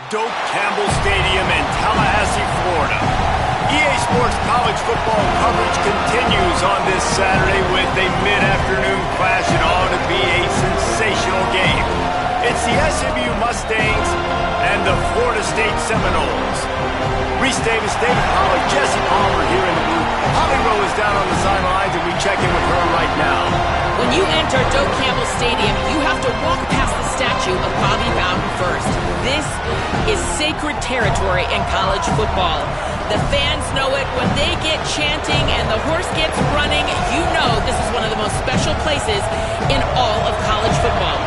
Doak Campbell Stadium in Tallahassee, Florida. EA Sports college football coverage continues on this Saturday with a mid-afternoon clash and ought to be a sensational game. It's the SMU Mustangs and the Florida State Seminoles. Reese Davis, David Pollard, Jesse Palmer here in the booth. Holly Rowe is down on the sidelines, and we check in with her right now. When you enter Doak Campbell Stadium, you have to walk past the statue of Bobby Bowden first. This is sacred territory in college football. The fans know it. When they get chanting and the horse gets running, you know this is one of the most special places in all of college football.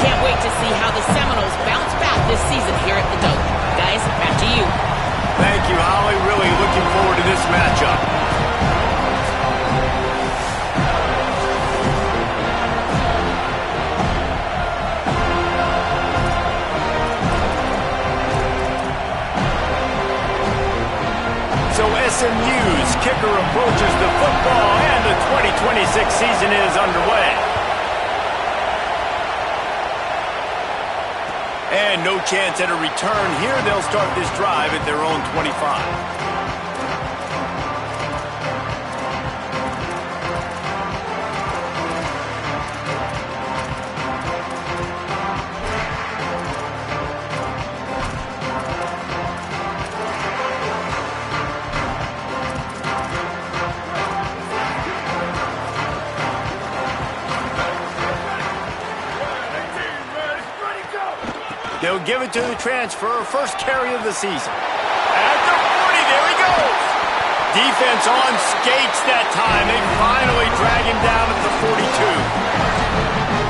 Can't wait to see how the Seminoles bounce back this season here at the Doak. Guys, back to you. Thank you, Holly. Really looking forward to this matchup. So SMU's kicker approaches the football, and the 2026 season is underway. And no chance at a return here. They'll start this drive at their own 25. They'll give it to the transfer, first carry of the season. At the 40, there he goes. Defense on skates that time. They finally drag him down at the 42.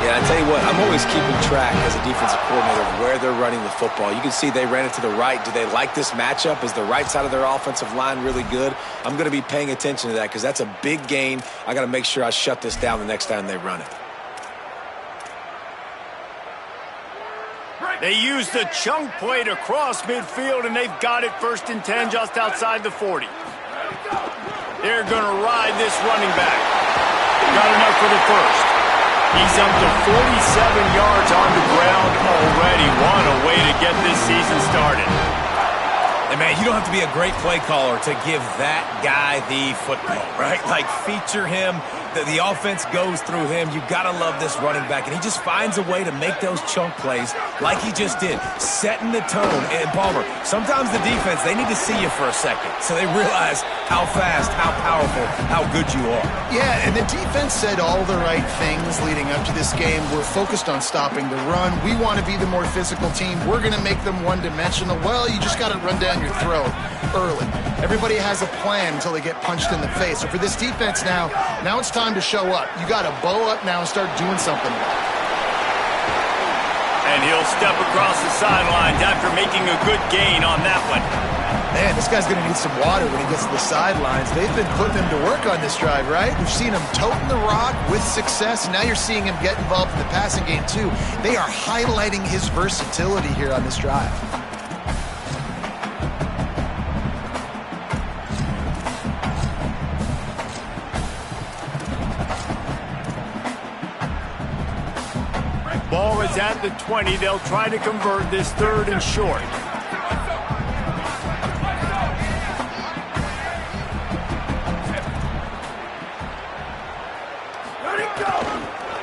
Yeah, I tell you what, I'm always keeping track as a defensive coordinator of where they're running the football. You can see they ran it to the right. Do they like this matchup? Is the right side of their offensive line really good? I'm going to be paying attention to that because that's a big gain. I got to make sure I shut this down the next time they run it. They use the chunk play to cross midfield, and they've got it first and 10 just outside the 40. They're going to ride this running back. Got enough for the first. He's up to 47 yards on the ground already. What a way to get this season started. And, man, you don't have to be a great play caller to give that guy the football, right? Like, feature him. The offense goes through him. You got to love this running back. And he just finds a way to make those chunk plays like he just did, setting the tone. And, Palmer, sometimes the defense, they need to see you for a second so they realize how fast, how powerful, how good you are. Yeah, and the defense said all the right things leading up to this game. We're focused on stopping the run. We want to be the more physical team. We're going to make them one-dimensional. Well, you just got to run down your throat early. Everybody has a plan until they get punched in the face. So for this defense now it's time to show up. You got to bow up now and start doing something. And he'll step across the sidelines after making a good gain on that one. Man, this guy's going to need some water when he gets to the sidelines. They've been putting him to work on this drive, right? We've seen him toting the rock with success, and now you're seeing him get involved in the passing game too. They are highlighting his versatility here on this drive. Ball is at the 20. They'll try to convert this third and short.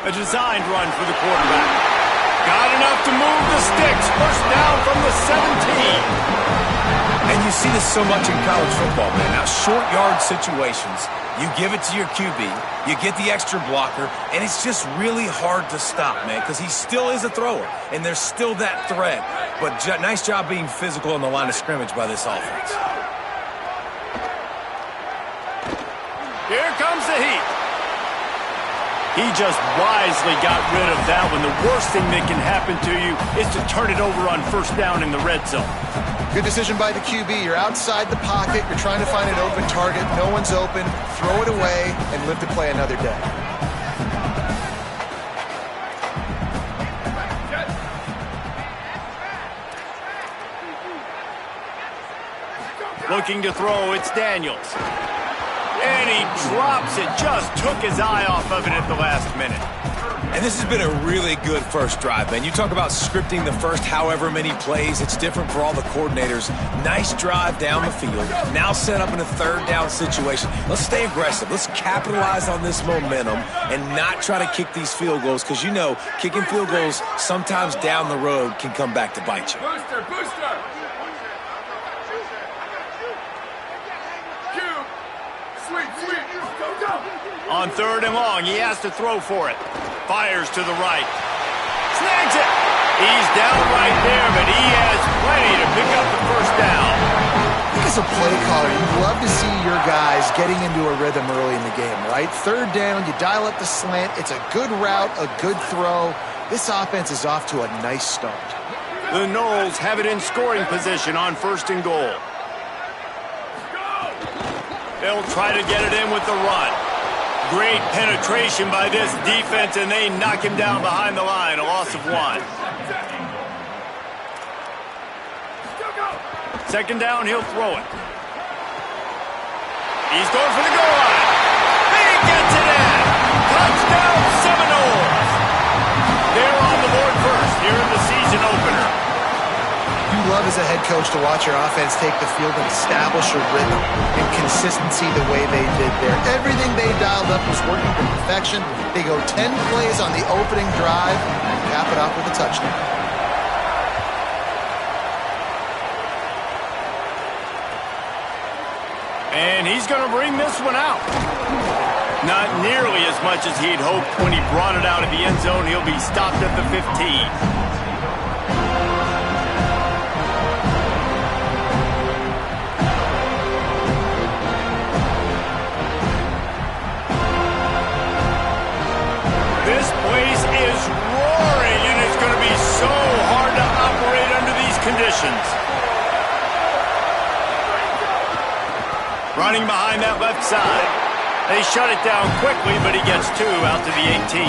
A designed run for the quarterback. Got enough to move the sticks. First down from the 17. And you see this so much in college football, man. Now, short yard situations, you give it to your QB, you get the extra blocker, and it's just really hard to stop, man, because he still is a thrower, and there's still that threat. But nice job being physical on the line of scrimmage by this offense. Here comes the heat. He just wisely got rid of that one. The worst thing that can happen to you is to turn it over on first down in the red zone. Good decision by the QB. You're outside the pocket. You're trying to find an open target. No one's open. Throw it away and live to play another day. Looking to throw, it's Daniels. And he drops it. Just took his eye off of it at the last minute. And this has been a really good first drive, man. You talk about scripting the first however many plays. It's different for all the coordinators. Nice drive down the field. Now set up in a third down situation. Let's stay aggressive. Let's capitalize on this momentum and not try to kick these field goals, because you know kicking field goals sometimes down the road can come back to bite you. Booster, booster. Cube. Sweep, sweep. Go, go. On third and long, he has to throw for it. Fires to the right. Snags it. He's down right there, but he has plenty to pick up the first down. I think as a play caller, you'd love to see your guys getting into a rhythm early in the game, right? Third down, you dial up the slant. It's a good route, a good throw. This offense is off to a nice start. The Noles have it in scoring position on first and goal. They'll try to get it in with the run. Great penetration by this defense, and they knock him down behind the line, a loss of 1. Second down, he'll throw it. He's going for the goal line. He gets it in. Touchdown, Seminoles. They're on the board first here in the season opener. You love as a head coach to watch your offense take the field and establish a rhythm and consistency the way they did there. Everything they dialed up was working to perfection. They go 10 plays on the opening drive and cap it off with a touchdown. And he's going to bring this one out. Not nearly as much as he'd hoped when he brought it out of the end zone. He'll be stopped at the 15. This place is roaring, and it's going to be so hard to operate under these conditions. Running behind that left side. They shut it down quickly, but he gets 2 out to the 18.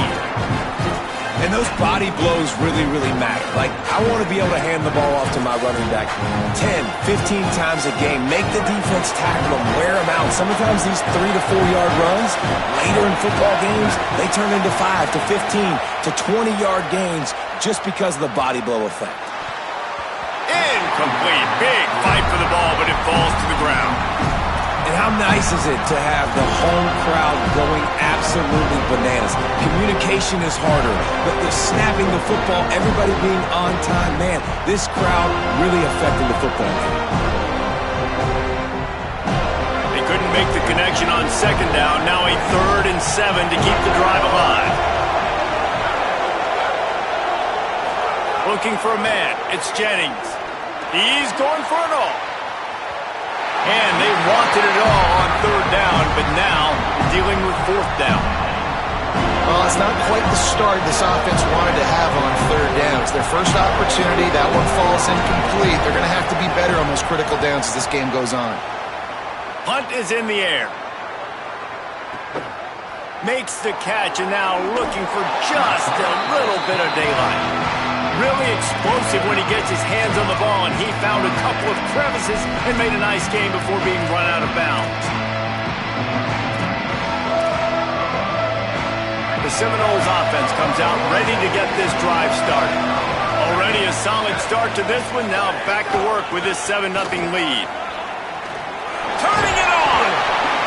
And those body blows really, really matter. Like, I want to be able to hand the ball off to my running back 10, 15 times a game. Make the defense tackle them, wear them out. Sometimes these 3 to 4 yard runs, later in football games, they turn into 5 to 15 to 20 yard gains just because of the body blow effect. Incomplete. Big fight for the ball, but it falls to the ground. And how nice is it to have the home crowd going absolutely bananas? Communication is harder, but the snapping the football, everybody being on time, man, this crowd really affected the football game. They couldn't make the connection on second down. Now a 3rd and 7 to keep the drive alive. Looking for a man. It's Jennings. He's going for it all. And they wanted it all on 3rd down, but now dealing with 4th down. Well, it's not quite the start this offense wanted to have on 3rd down. It's their first opportunity. That one falls incomplete. They're going to have to be better on those critical downs as this game goes on. Punt is in the air. Makes the catch, and now looking for just a little bit of daylight. Really explosive when he gets his hands on the ball, and he found a couple of crevices and made a nice game before being run out of bounds. The Seminoles offense comes out ready to get this drive started. Already a solid start to this one. Now back to work with this 7-0 lead. Turning it on!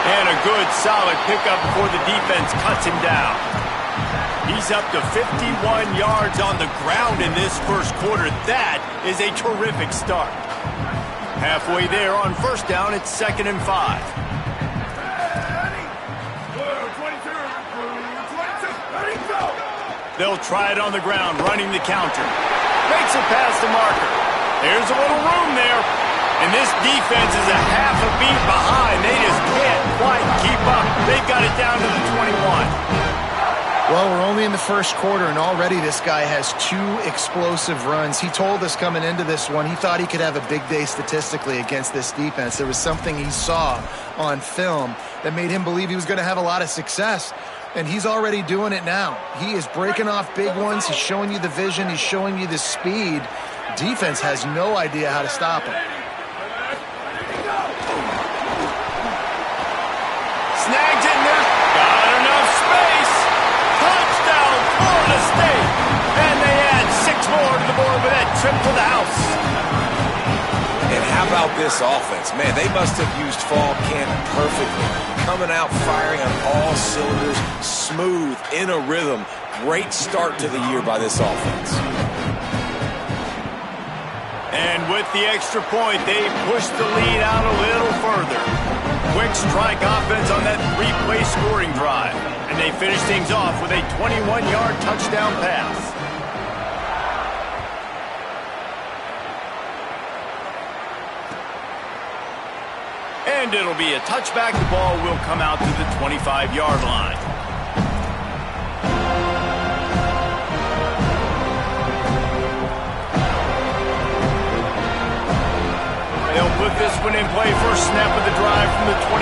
And a good solid pickup before the defense cuts him down. He's up to 51 yards on the ground in this first quarter. That is a terrific start. Halfway there on first down, it's 2nd and 5. They'll try it on the ground, running the counter. Makes it past the marker. There's a little room there. And this defense is a half a beat behind. They just can't quite keep up. They've got it down to the 21. Well, we're only in the first quarter, and already this guy has 2 explosive runs. He told us coming into this one he thought he could have a big day statistically against this defense. There was something he saw on film that made him believe he was going to have a lot of success, and he's already doing it now. He is breaking off big ones. He's showing you the vision. He's showing you the speed. Defense has no idea how to stop him. Snap about this offense? Man, they must have used fall camp perfectly. Coming out firing on all cylinders, smooth, in a rhythm. Great start to the year by this offense. And with the extra point, they push the lead out a little further. Quick strike offense on that three-play scoring drive. And they finish things off with a 21-yard touchdown pass. And it'll be a touchback. The ball will come out to the 25-yard line. They'll put this one in play. First snap of the drive from the 25.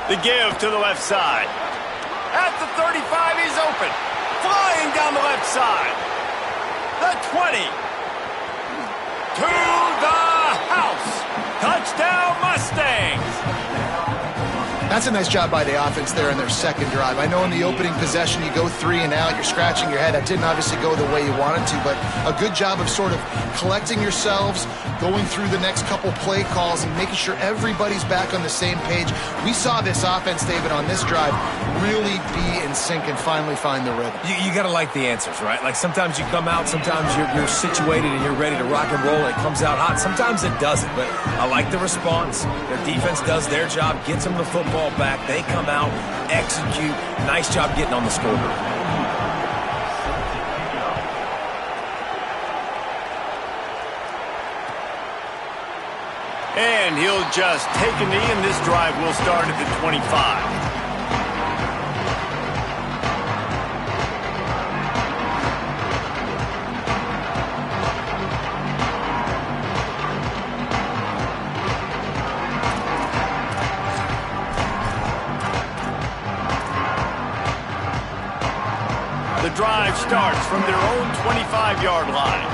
The give to the left side. At the 35, he's open. Flying down the left side. The 20. To the house. Touchdown, Mustangs. That's a nice job by the offense there in their second drive. I know in the opening possession you go 3 and out, you're scratching your head. That didn't obviously go the way you wanted to, but a good job of sort of collecting yourselves, going through the next couple play calls and making sure everybody's back on the same page. We saw this offense, David, on this drive really be in sync and finally find the rhythm. You got to like the answers, right? Like sometimes you come out, sometimes you're situated and you're ready to rock and roll and it comes out hot. Sometimes it doesn't, but I like the response. Their defense does their job, gets them the football back. They come out, execute. Nice job getting on the scoreboard. And he'll just take a knee, and this drive will start at the 25. The drive starts from their own 25-yard line.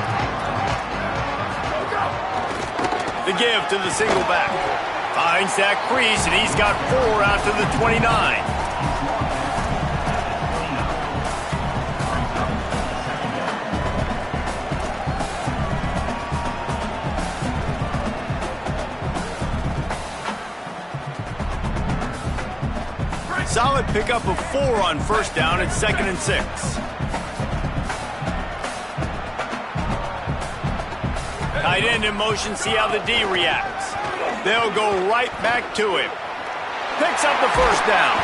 The give to the single back. Finds that crease, and he's got 4 out to the 29. Solid pickup of 4 on first down at 2nd and 6. Tight end in motion, see how the D reacts. They'll go right back to him. Picks up the first down.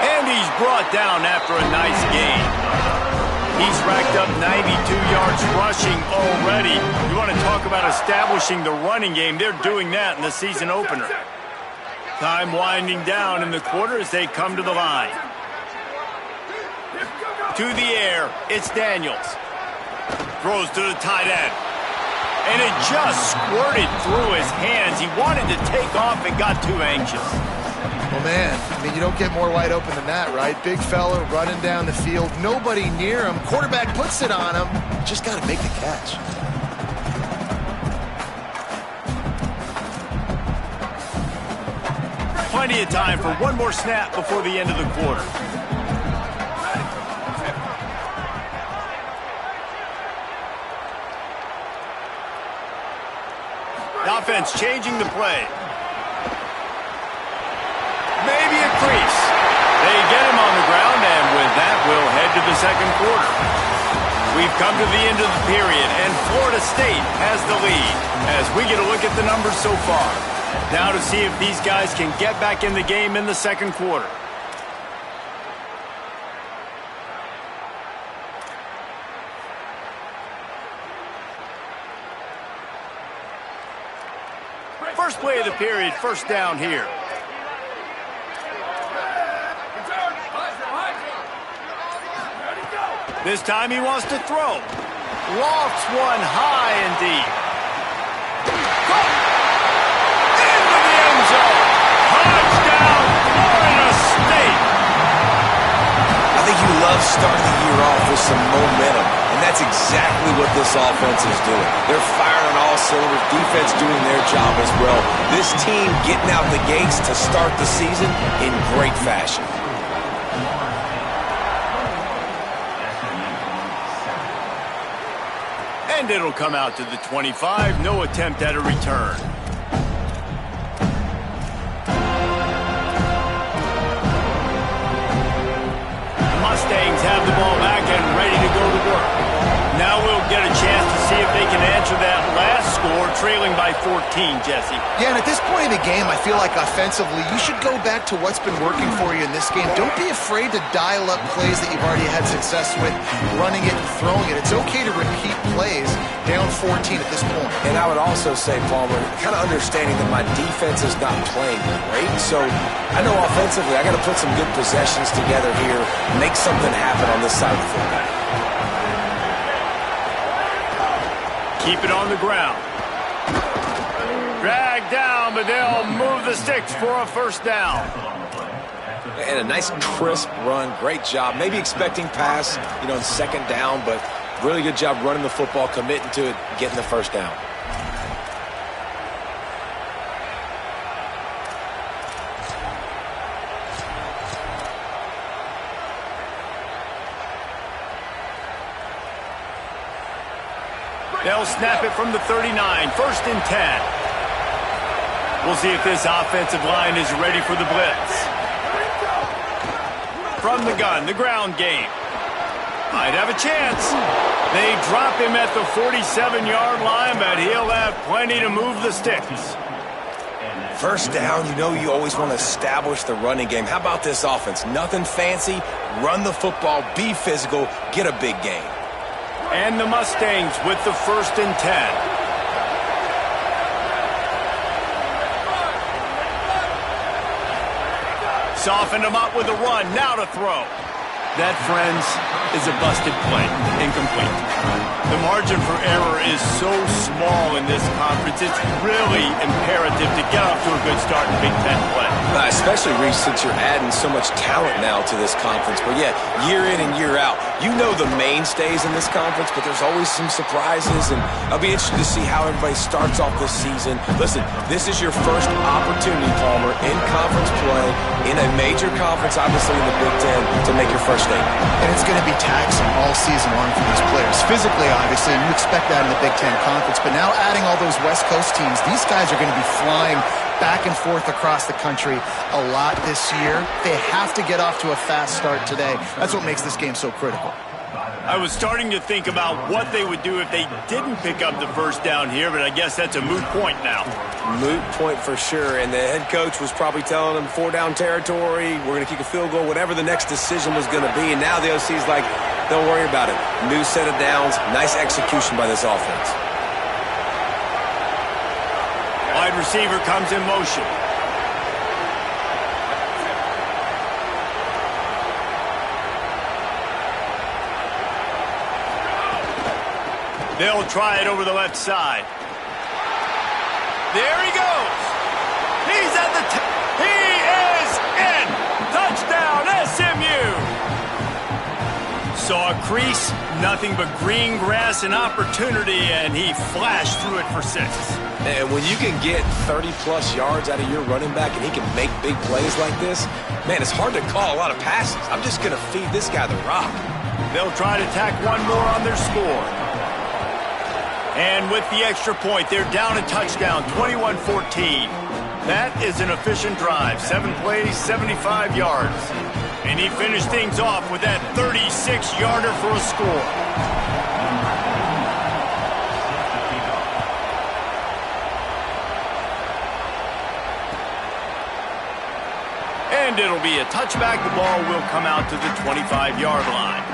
And he's brought down after a nice gain. He's racked up 92 yards rushing already. You want to talk about establishing the running game. They're doing that in the season opener. Time winding down in the quarter as they come to the line. To the air, it's Daniels. Throws to the tight end. And it just squirted through his hands. He wanted to take off and got too anxious. Well, man, I mean, you don't get more wide open than that, right? Big fella running down the field. Nobody near him. Quarterback puts it on him. Just got to make the catch. Plenty of time for one more snap before the end of the quarter. The offense changing the play. Maybe a crease. They get him on the ground, and with that, we'll head to the second quarter. We've come to the end of the period, and Florida State has the lead as we get a look at the numbers so far. Now to see if these guys can get back in the game in the second quarter. First play of the period, first down here. This time he wants to throw. Lofts one high and deep. Into the end zone. Touchdown, Florida State. I think you love starting the year off with some momentum, and that's exactly what this offense is doing. They're firing on all cylinders, defense doing their job as well. This team getting out the gates to start the season in great fashion. And it'll come out to the 25. No attempt at a return. The Mustangs have the ball back and ready to go to work. Now we'll get a chance to see if they can answer that last score, trailing by 14, Jesse. Yeah, and at this point in the game, I feel like offensively, you should go back to what's been working for you in this game. Don't be afraid to dial up plays that you've already had success with, running it and throwing it. It's okay to repeat plays down 14 at this point. And I would also say, Palmer, kind of understanding that my defense is not playing great. So I know offensively I got to put some good possessions together here, make something happen on this side of the football. Keep it on the ground. Drag down, but they'll move the sticks for a first down. And a nice crisp run. Great job. Maybe expecting pass, in second down, but really good job running the football, committing to it, getting the first down. They'll snap it from the 39, first and 10. We'll see if this offensive line is ready for the blitz. From the gun, the ground game. Might have a chance. They drop him at the 47-yard line, but he'll have plenty to move the sticks. First down, you always want to establish the running game. How about this offense? Nothing fancy. Run the football, be physical, get a big gain. And the Mustangs with the first and 10. Soften them up with a run. Now to throw. That, friends, is a busted play. Incomplete. The margin for error is so small in this conference, it's really imperative to get off to a good start in Big Ten play. Especially, Reese, since you're adding so much talent now to this conference. But, yeah, year in and year out, the mainstays in this conference, but there's always some surprises, and I'll be interested to see how everybody starts off this season. Listen, this is your first opportunity, Palmer, in conference play, in a major conference, obviously in the Big Ten, to make your first statement. And it's going to be taxing all season long for these players. Physically, obviously, and you expect that in the Big Ten Conference, but now adding all those West Coast teams, these guys are going to be flying back and forth across the country a lot this year. They have to get off to a fast start today. That's what makes this game so critical. I was starting to think about what they would do if they didn't pick up the first down here, but I guess that's a moot point now. Moot point for sure, and the head coach was probably telling them 4-down territory, we're going to kick a field goal, whatever the next decision was going to be, and now the OC's like, don't worry about it. New set of downs, nice execution by this offense. Wide receiver comes in motion. They'll try it over the left side. There he goes. He's at the he is in. Touchdown, SMU. Saw a crease, nothing but green grass and opportunity, and he flashed through it for 6. And when you can get 30-plus yards out of your running back and he can make big plays like this, man, it's hard to call a lot of passes. I'm just going to feed this guy the rock. They'll try to tack one more on their score. And with the extra point, they're down a touchdown, 21-14. That is an efficient drive. 7 plays, 75 yards. And he finished things off with that 36-yarder for a score. And it'll be a touchback. The ball will come out to the 25-yard line.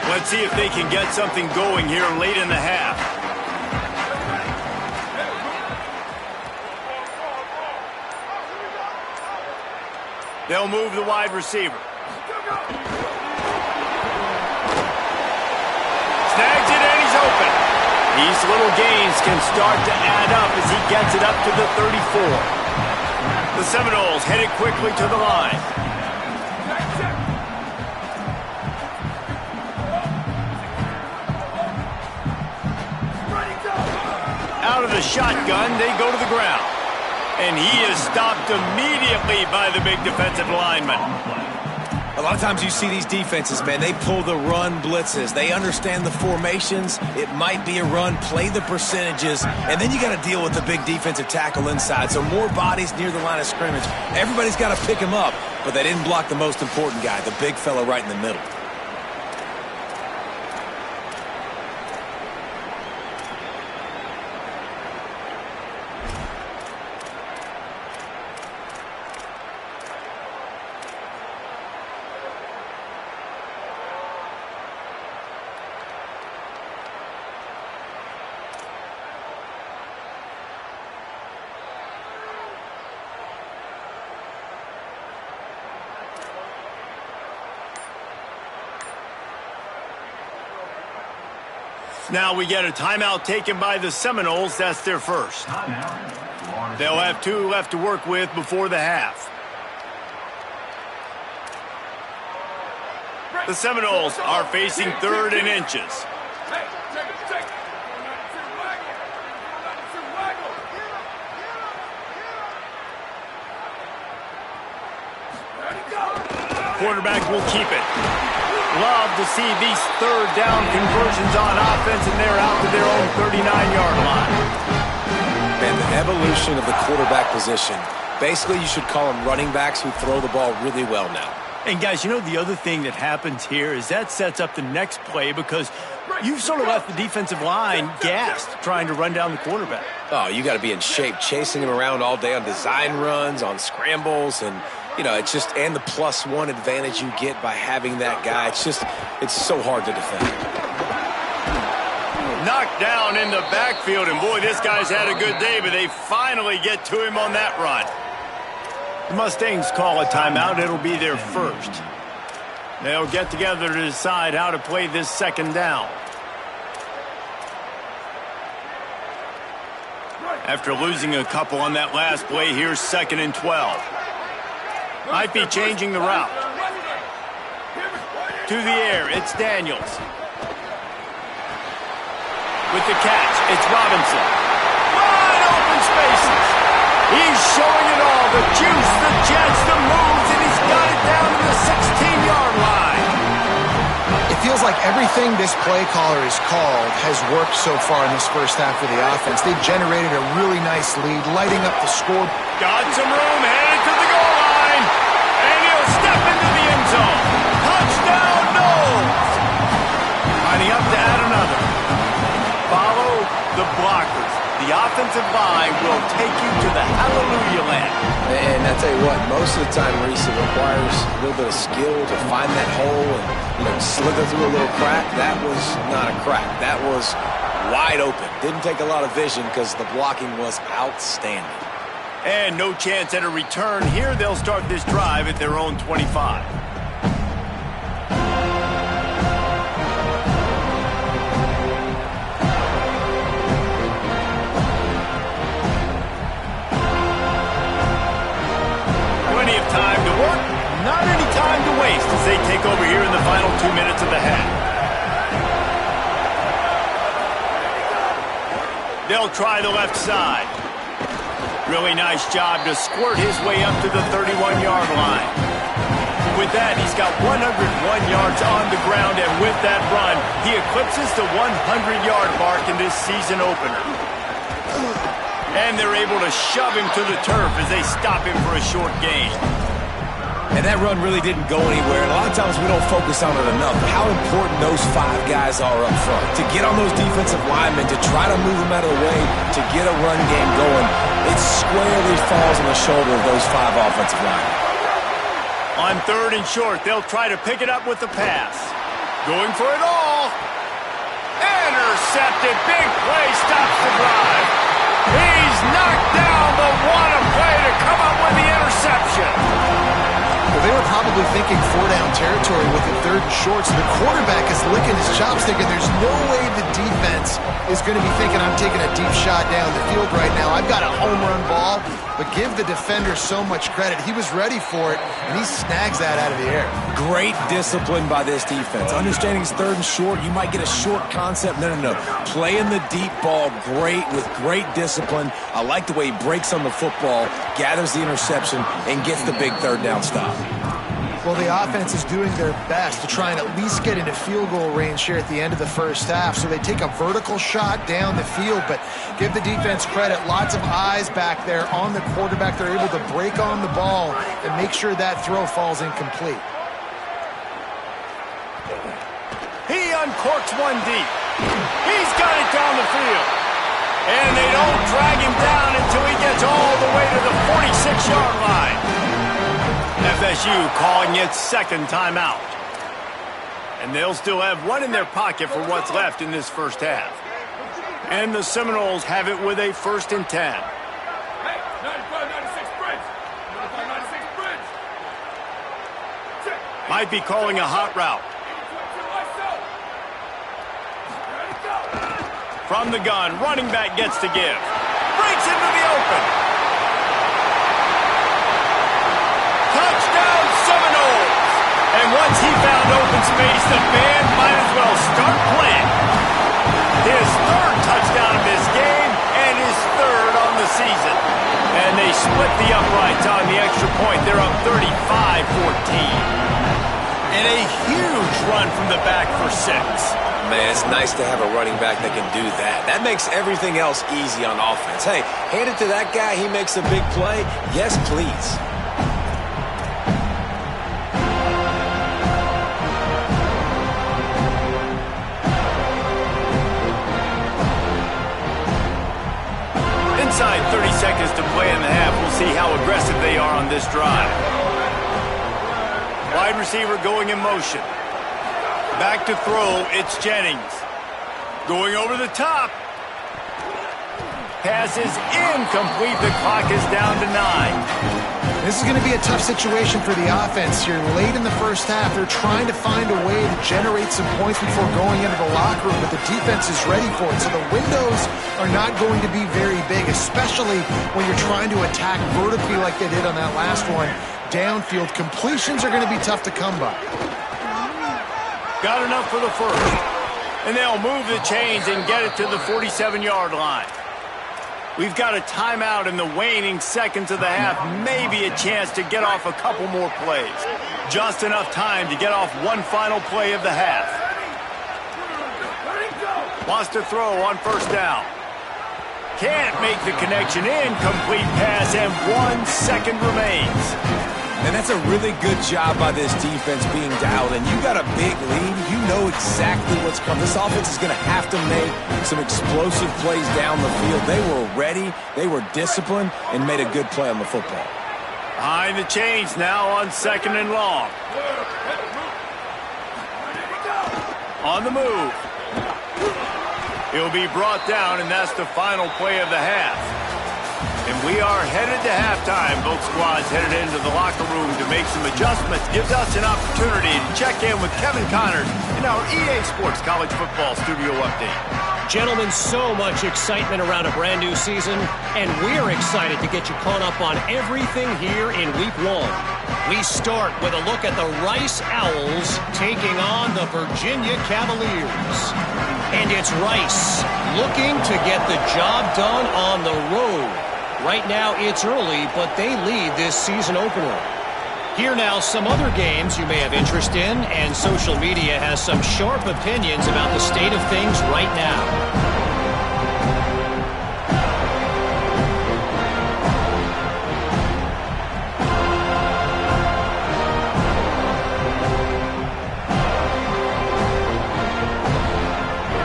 Let's see if they can get something going here late in the half. They'll move the wide receiver. Snags it and he's open. These little gains can start to add up as he gets it up to the 34. The Seminoles headed quickly to the line. out of the shotgun, they go to the ground. And he is stopped immediately by the big defensive lineman. A lot of times you see these defenses, man, they pull the run blitzes. They understand the formations. It might be a run, play the percentages, and then you got to deal with the big defensive tackle inside. So more bodies near the line of scrimmage. Everybody's got to pick him up, but they didn't block the most important guy, the big fella right in the middle. Now we get a timeout taken by the Seminoles. That's their first. They'll have 2 left to work with before the half. The Seminoles are facing 3rd and inches. Quarterback will keep it. Love to see these 3rd down conversions on offense, and they're out to their own 39-yard line. And the evolution of the quarterback position. Basically, you should call them running backs who throw the ball really well now. And, guys, you know the other thing that happens here is that sets up the next play because you've sort of left the defensive line gassed trying to run down the quarterback. Oh, you got to be in shape, chasing him around all day on design runs, on scrambles, and you know, it's just, and the +1 advantage you get by having that guy. It's so hard to defend. Knocked down in the backfield, and boy, this guy's had a good day, but they finally get to him on that run. The Mustangs call a timeout. It'll be their first. They'll get together to decide how to play this 2nd down. After losing a couple on that last play, here's 2nd and 12. Might be changing the route. To the air, it's Daniels. With the catch, it's Robinson. Wide open spaces. He's showing it all. The juice, the jets, the moves, and he's got it down to the 16-yard line. It feels like everything this play caller has called has worked so far in this first half of the offense. They've generated a really nice lead, lighting up the score. Got some room, headed to the goal line. And he'll step into the end zone. Touchdown, Knowles. Lining up to add another. Follow the blockers. The offensive line will take you to the hallelujah land. And I tell you what, most of the time, Reese, it requires a little bit of skill to find that hole and, you know, slither through a little crack. That was not a crack. That was wide open. Didn't take a lot of vision because the blocking was outstanding. And no chance at a return here. They'll start this drive at their own 25. Plenty of time to work, not any time to waste as they take over here in the final 2 minutes of the half. They'll try the left side. Really nice job to squirt his way up to the 31-yard line. With that, he's got 101 yards on the ground, and with that run, he eclipses the 100-yard mark in this season opener. And they're able to shove him to the turf as they stop him for a short gain. And that run really didn't go anywhere. And a lot of times we don't focus on it enough. How important those 5 guys are up front. To get on those defensive linemen, to try to move them out of the way, to get a run game going, it squarely falls on the shoulder of those 5 offensive linemen. On 3rd and short, they'll try to pick it up with the pass. Going for it all. Intercepted. Big play stops the drive. He's knocked down, but what a play to come up with the interception. Well, they were probably thinking 4-down territory with the 3rd and short, so the quarterback is licking his chops thinking there's no way the defense is going to be thinking, I'm taking a deep shot down the field right now. I've got a home run ball, but give the defender so much credit. He was ready for it, and he snags that out of the air. Great discipline by this defense. Understanding it's third and short, you might get a short concept. No. Playing the deep ball with great discipline. I like the way he breaks on the football, gathers the interception, and gets the big third down stop. Well, the offense is doing their best to try and at least get into field goal range here at the end of the first half. So they take a vertical shot down the field, but give the defense credit. Lots of eyes back there on the quarterback. They're able to break on the ball and make sure that throw falls incomplete. He uncorks one deep. He's got it down the field. And they don't drag him down until he gets all the way to the 46-yard line. FSU calling its second timeout. And they'll still have one in their pocket for what's left in this first half. And the Seminoles have it with a 1st and 10. Hey, 95-96 bridge. 95-96 bridge. Check. Might be calling a hot route. From the gun, running back gets to give. Breaks into the open. Touchdown Seminoles! And once he found open space, the band might as well start playing. His 3rd touchdown of this game and his 3rd on the season. And they split the uprights on the extra point. They're up 35-14. And a huge run from the back for 6. Man, it's nice to have a running back that can do that. That makes everything else easy on offense. Hey, hand it to that guy, he makes a big play. Yes, please. Inside 30 seconds to play in the half. We'll see how aggressive they are on this drive. Wide receiver going in motion. Back to throw, it's Jennings. Going over the top. Pass is incomplete. The clock is down to 9. This is going to be a tough situation for the offense here. Late in the first half, they're trying to find a way to generate some points before going into the locker room, but the defense is ready for it. So the windows are not going to be very big, especially when you're trying to attack vertically like they did on that last one. Downfield completions are going to be tough to come by. Got enough for the 1st. And they'll move the chains and get it to the 47-yard line. We've got a timeout in the waning seconds of the half. Maybe a chance to get off a couple more plays. Just enough time to get off one final play of the half. Wants to throw on 1st down. Can't make the connection. Incomplete pass, and 1 second remains. And that's a really good job by this defense being dialed in. You got a big lead. You know exactly what's coming. This offense is going to have to make some explosive plays down the field. They were ready. They were disciplined and made a good play on the football. Behind the chains now on 2nd and long. On the move. He'll be brought down, and that's the final play of the half. And we are headed to halftime. Both squads headed into the locker room to make some adjustments. Gives us an opportunity to check in with Kevin Connors in our EA Sports College Football Studio Update. Gentlemen, so much excitement around a brand new season, and we're excited to get you caught up on everything here in Week 1. We start with a look at the Rice Owls taking on the Virginia Cavaliers. And it's Rice looking to get the job done on the road. Right now, it's early, but they lead this season opener. Here now, some other games you may have interest in, and social media has some sharp opinions about the state of things right now.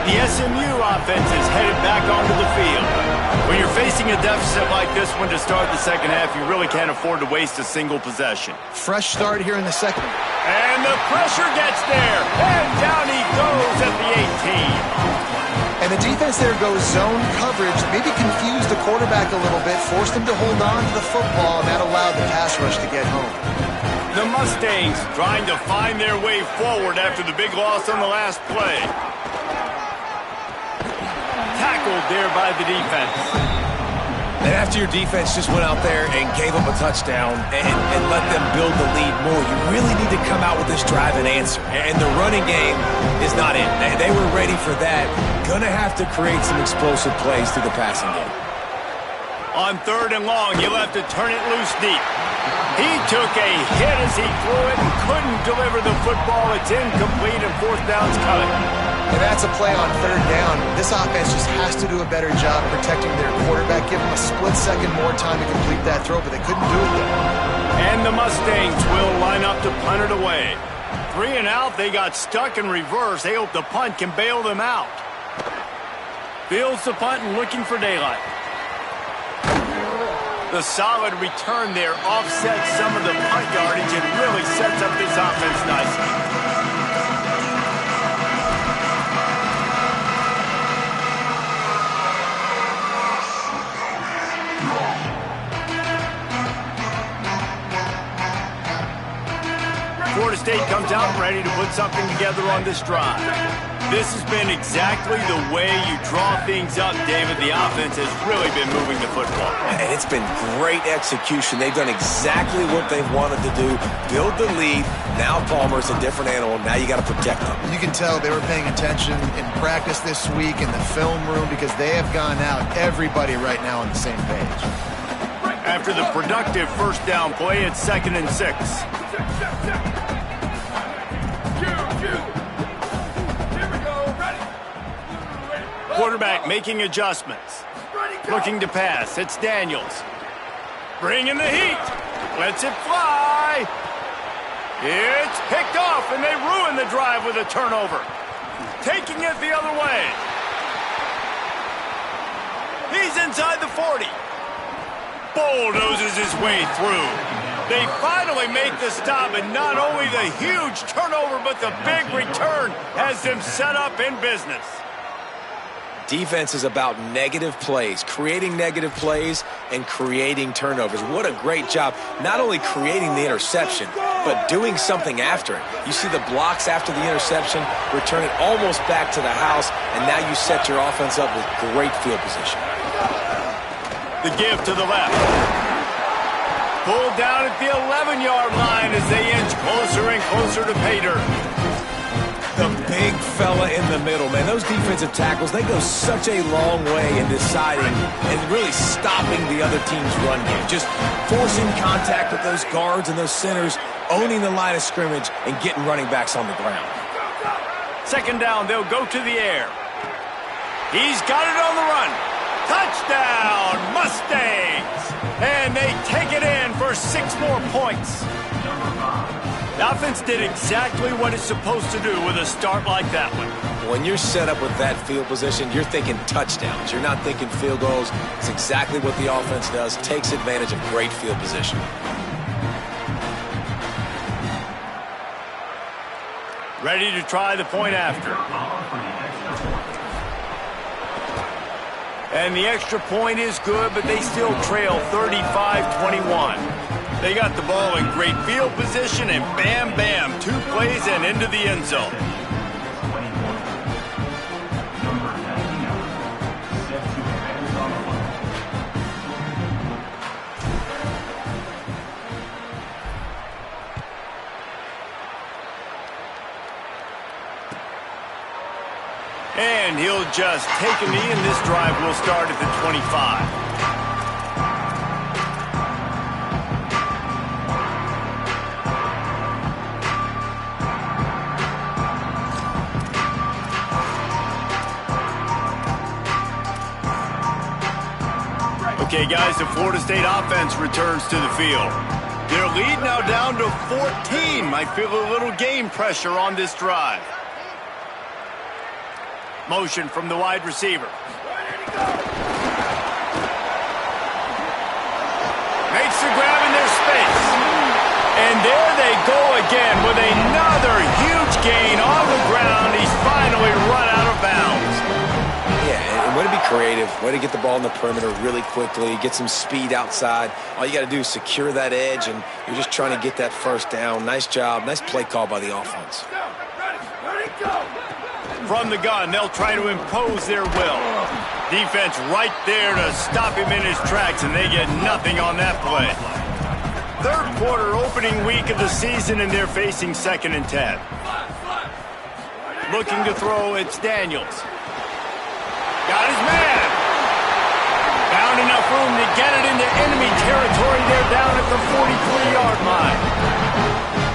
The SMU offense is headed back onto the field. When you're facing a deficit like this one to start the second half, you really can't afford to waste a single possession. Fresh start here in the second. And the pressure gets there. And down he goes at the 18. And the defense there goes zone coverage, maybe confused the quarterback a little bit, forced him to hold on to the football, and that allowed the pass rush to get home. The Mustangs trying to find their way forward after the big loss on the last play. tackled there by the defense. And after your defense just went out there and gave up a touchdown and let them build the lead more, you really need to come out with this drive and answer. And the running game is not it. They were ready for that. Gonna have to create some explosive plays through the passing game. On 3rd and long, you'll have to turn it loose deep. He took a hit as he threw it and couldn't deliver the football. It's incomplete and 4th down's coming. And that's a play on 3rd down. This offense just has to do a better job protecting their quarterback. Give them a split second more time to complete that throw, but they couldn't do it there. And the Mustangs will line up to punt it away. 3 and out, they got stuck in reverse. They hope the punt can bail them out. Fields the punt and looking for daylight. The solid return there offsets some of the punt yardage and really sets up this offense nicely. Florida State comes out ready to put something together on this drive. This has been exactly the way you draw things up, David. The offense has really been moving the football. And it's been great execution. They've done exactly what they've wanted to do. Build the lead. Now Palmer's a different animal. Now you got to protect them. You can tell they were paying attention in practice this week in the film room because they have gone out, everybody right now on the same page. After the productive 1st down play, it's 2nd and 6. Quarterback making adjustments. Looking to pass. It's Daniels. Bringing the heat. Lets it fly. It's picked off, and they ruin the drive with a turnover. Taking it the other way. He's inside the 40. Bulldozes his way through. They finally make the stop, and not only the huge turnover, but the big return has them set up in business. Defense is about negative plays, creating negative plays and creating turnovers. What a great job, not only creating the interception, but doing something after it. You see the blocks after the interception, return it almost back to the house, and now you set your offense up with great field position. The give to the left. Pulled down at the 11-yard line as they inch closer and closer to pay dirt. The big fella in the middle, man. Those defensive tackles, they go such a long way in deciding and really stopping the other team's run game. Just forcing contact with those guards and those centers, owning the line of scrimmage, and getting running backs on the ground. 2nd down, they'll go to the air. He's got it on the run. Touchdown, Mustangs! And they take it in for 6 more points. The offense did exactly what it's supposed to do with a start like that one. When you're set up with that field position, you're thinking touchdowns. You're not thinking field goals. It's exactly what the offense does. Takes advantage of great field position. Ready to try the point after. And the extra point is good, but they still trail 35-21. They got the ball in great field position, and bam, bam, 2 plays and into the end zone. And he'll just take a knee, and this drive will start at the 25. Okay, guys, the Florida State offense returns to the field. Their lead now down to 14. Might feel a little game pressure on this drive. Motion from the wide receiver. Makes the grab in their space. And there they go again with another huge gain on the ground. He's finally run out of bounds. Yeah, and way to be creative, way to get the ball in the perimeter really quickly, get some speed outside. All you got to do is secure that edge, and you're just trying to get that 1st down. Nice job, nice play call by the offense. Ready, go! From the gun, they'll try to impose their will. Defense right there to stop him in his tracks, and they get nothing on that play. Third quarter, opening week of the season, and they're facing 2nd and 10. Looking to throw, it's Daniels. Got his man. Found enough room to get it into enemy territory. They're down at the 43-yard line.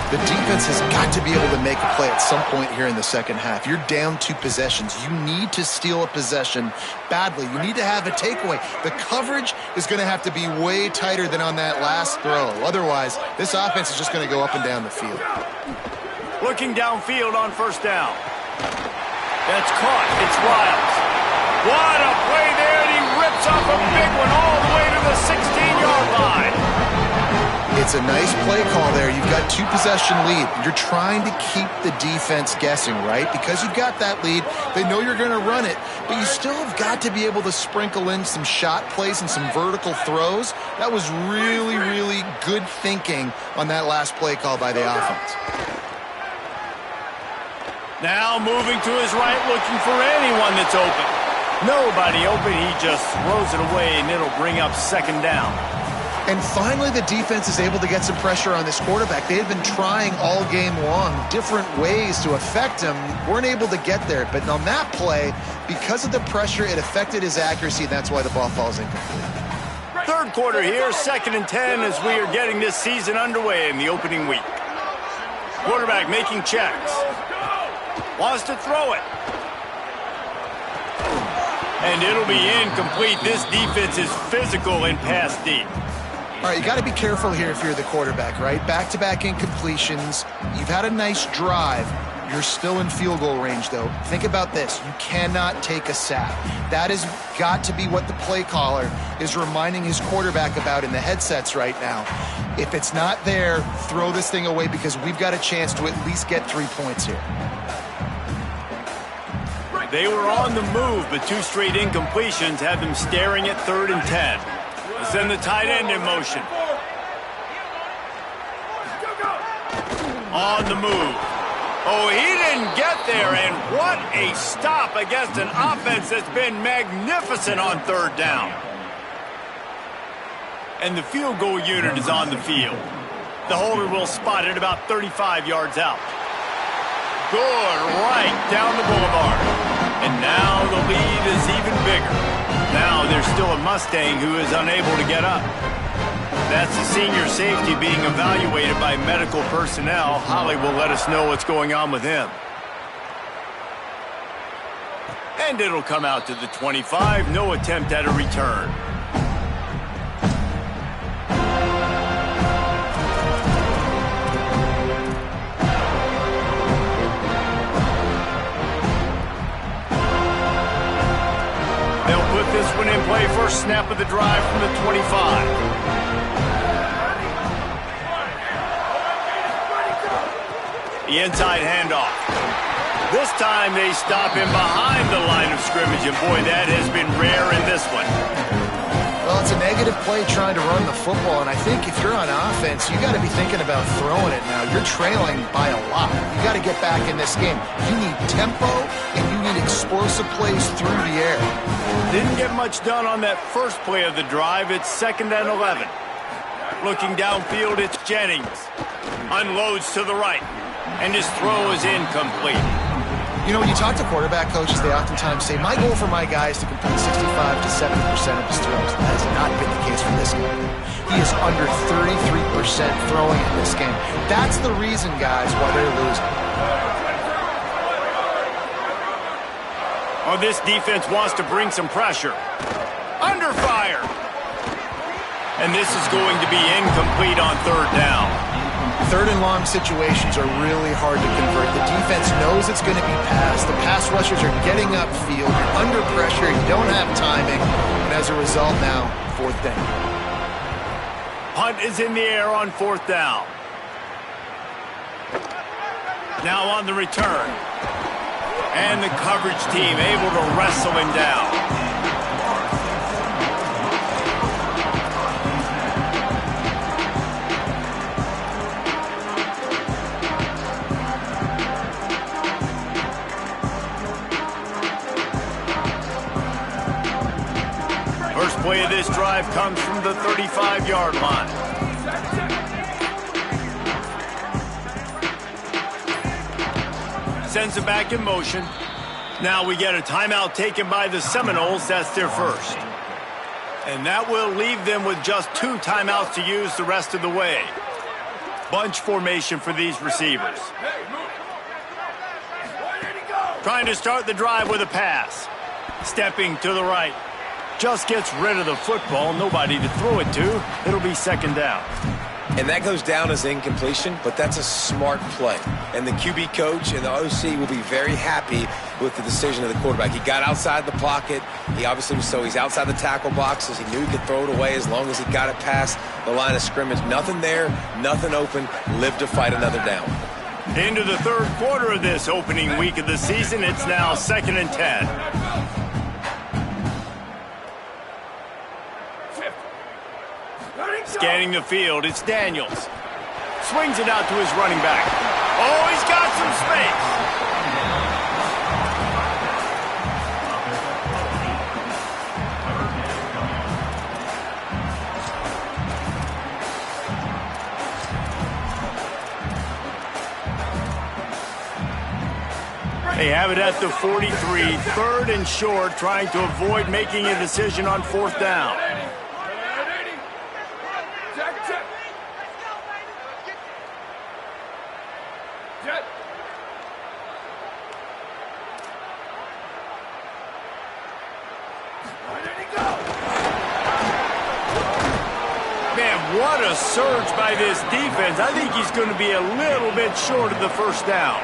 The defense has got to be able to make a play at some point here in the second half. You're down 2 possessions. You need to steal a possession badly. You need to have a takeaway. The coverage is going to have to be way tighter than on that last throw. Otherwise, this offense is just going to go up and down the field. Looking downfield on 1st down. That's caught. It's Riles. What a play there, and he rips off a big one all the way to the 16-yard line. It's a nice play call there. You've got 2-possession lead. You're trying to keep the defense guessing, right? Because you've got that lead, they know you're going to run it, but you still have got to be able to sprinkle in some shot plays and some vertical throws. That was really, really good thinking on that last play call by the offense. Now moving to his right, looking for anyone that's open. Nobody open, he just throws it away, and it'll bring up 2nd down. And finally, the defense is able to get some pressure on this quarterback. They had been trying all game long different ways to affect him. Weren't able to get there. But on that play, because of the pressure, it affected his accuracy, and that's why the ball falls incomplete. Third quarter here, 2nd and 10 as we are getting this season underway in the opening week. Quarterback making checks. Wants to throw it. And it'll be incomplete. This defense is physical and pass deep. All right, you got to be careful here if you're the quarterback, right? Back-to-back incompletions. You've had a nice drive. You're still in field goal range, though. Think about this. You cannot take a sack. That has got to be what the play caller is reminding his quarterback about in the headsets right now. If it's not there, throw this thing away because we've got a chance to at least get 3 points here. They were on the move, but 2 straight incompletions had them staring at 3rd and 10. Send the tight end in motion. On the move. Oh, he didn't get there, and what a stop against an offense that's been magnificent on 3rd down. And the field goal unit is on the field. The holder will spot it about 35 yards out. Good, right down the boulevard. And now the lead is even bigger. Now there's still a Mustang who is unable to get up. That's the senior safety being evaluated by medical personnel. Holly will let us know what's going on with him. And it'll come out to the 25. No attempt at a return. This one in play, first snap of the drive from the 25. The inside handoff. This time they stop him behind the line of scrimmage, and boy, that has been rare in this one. Well, it's a negative play trying to run the football, and I think if you're on offense, you got to be thinking about throwing it now. You're trailing by a lot. You got to get back in this game. You need tempo, and you need explosive plays through the air. Didn't get much done on that first play of the drive. It's 2nd and 11. Looking downfield, it's Jennings. Unloads to the right, and his throw is incomplete. You know, when you talk to quarterback coaches, they oftentimes say, my goal for my guy is to complete 65 to 70% of his throws. That has not been the case for this guy. He is under 33% throwing in this game. That's the reason, guys, why they're losing. Oh, this defense wants to bring some pressure. Under fire. And this is going to be incomplete on 3rd down. 3rd and long situations are really hard to convert. The defense knows it's going to be passed. The pass rushers are getting upfield. You're under pressure. You don't have timing. And as a result now, 4th down. Punt is in the air on 4th down. Now on the return. And the coverage team able to wrestle him down. play of this drive comes from the 35-yard line. Sends it back in motion. Now we get a timeout taken by the Seminoles. That's their first. And that will leave them with just 2 timeouts to use the rest of the way. Bunch formation for these receivers. Trying to start the drive with a pass. Stepping to the right. Just gets rid of the football. Nobody to throw it to. It'll be second down. And that goes down as incompletion, but that's a smart play. And the QB coach and the OC will be very happy with the decision of the quarterback. He got outside the pocket. He obviously was he's outside the tackle boxes. He knew he could throw it away as long as he got it past the line of scrimmage. Nothing there, nothing open. Live to fight another down. Into the third quarter of this opening week of the season. It's now 2nd and 10. Scanning the field, it's Daniels. Swings it out to his running back. Oh, he's got some space. They have it at the 43, 3rd and short, trying to avoid making a decision on 4th down. What a surge by this defense. I think he's going to be a little bit short of the first down.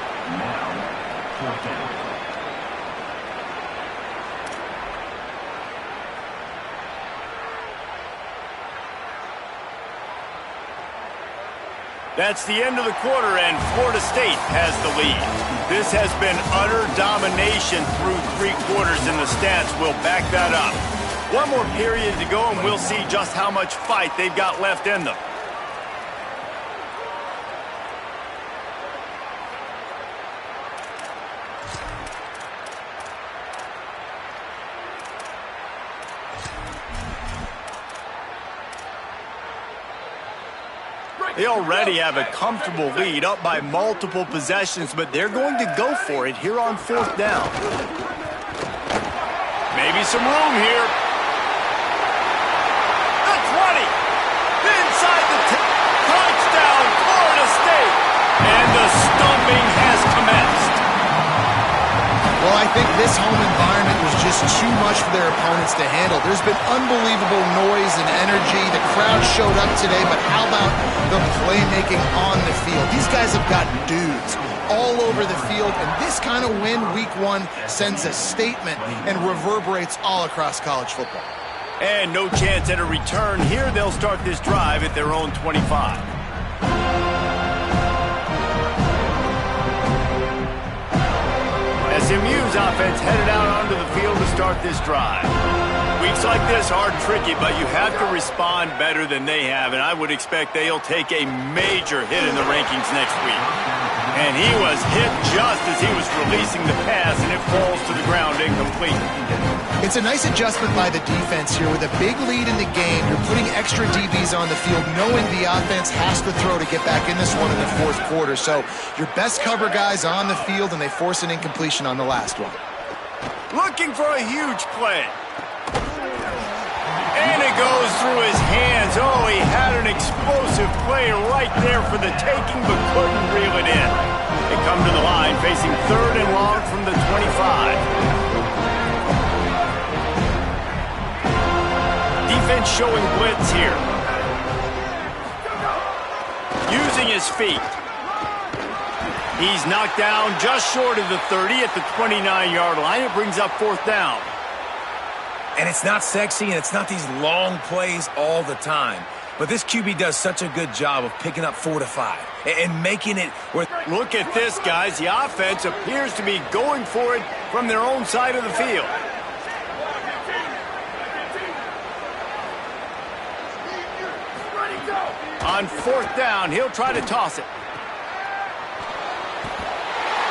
That's the end of the quarter, and Florida State has the lead. This has been utter domination through 3 quarters, and the stats will back that up. One more period to go, and we'll see just how much fight they've got left in them. They already have a comfortable lead, up by multiple possessions, but they're going to go for it here on 4th down. Maybe some room here. The 20. Inside the touchdown, Florida State. And the stomping has commenced. Well, I think this home environment was just too much for their opponents to handle. There's been unbelievable noise and energy. The crowd showed up today, but how about the playmaking on the field? These guys have got dudes all over the field, and this kind of win week 1 sends a statement and reverberates all across college football. And no chance at a return here. They'll start this drive at their own 25. SMU's offense headed out onto the field to start this drive. Weeks like this are tricky, but you have to respond better than they have, and I would expect they'll take a major hit in the rankings next week. And he was hit just as he was releasing the pass, and it falls to the ground incomplete. It's a nice adjustment by the defense here. With a big lead in the game, you're putting extra DBs on the field, knowing the offense has to throw to get back in this one in the 4th quarter. So your best cover guys on the field, and they force an incompletion on the last one. Looking for a huge play. And it goes through his hands. Oh, he had an explosive play right there for the taking, but couldn't reel it in. They come to the line, facing 3rd and long from the 25. Defense showing blitz here. Using his feet. He's knocked down just short of the 30 at the 29-yard line. It brings up 4th down. And it's not sexy, and it's not these long plays all the time. But this QB does such a good job of picking up 4 to 5 and making it worth. Look at this, guys. The offense appears to be going for it from their own side of the field. On 4th down, he'll try to toss it.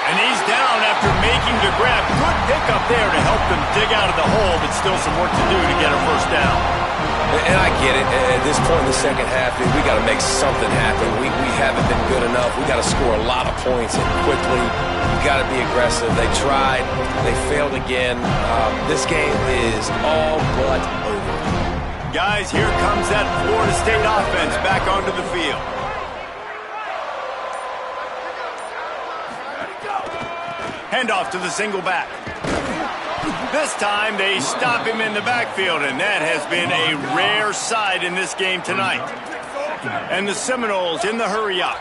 And he's down after making the grab. Good pick up there to help them dig out of the hole, but still some work to do to get a first down. And I get it. At this point in the second half, we got to make something happen. We haven't been good enough. We got to score a lot of points and quickly. You got to be aggressive. They tried. They failed again. This game is all but over. Guys, here comes that Florida State offense back onto the field. Handoff to the single back. This time they stop him in the backfield, and that has been a rare sight in this game tonight. And the Seminoles in the hurry-up.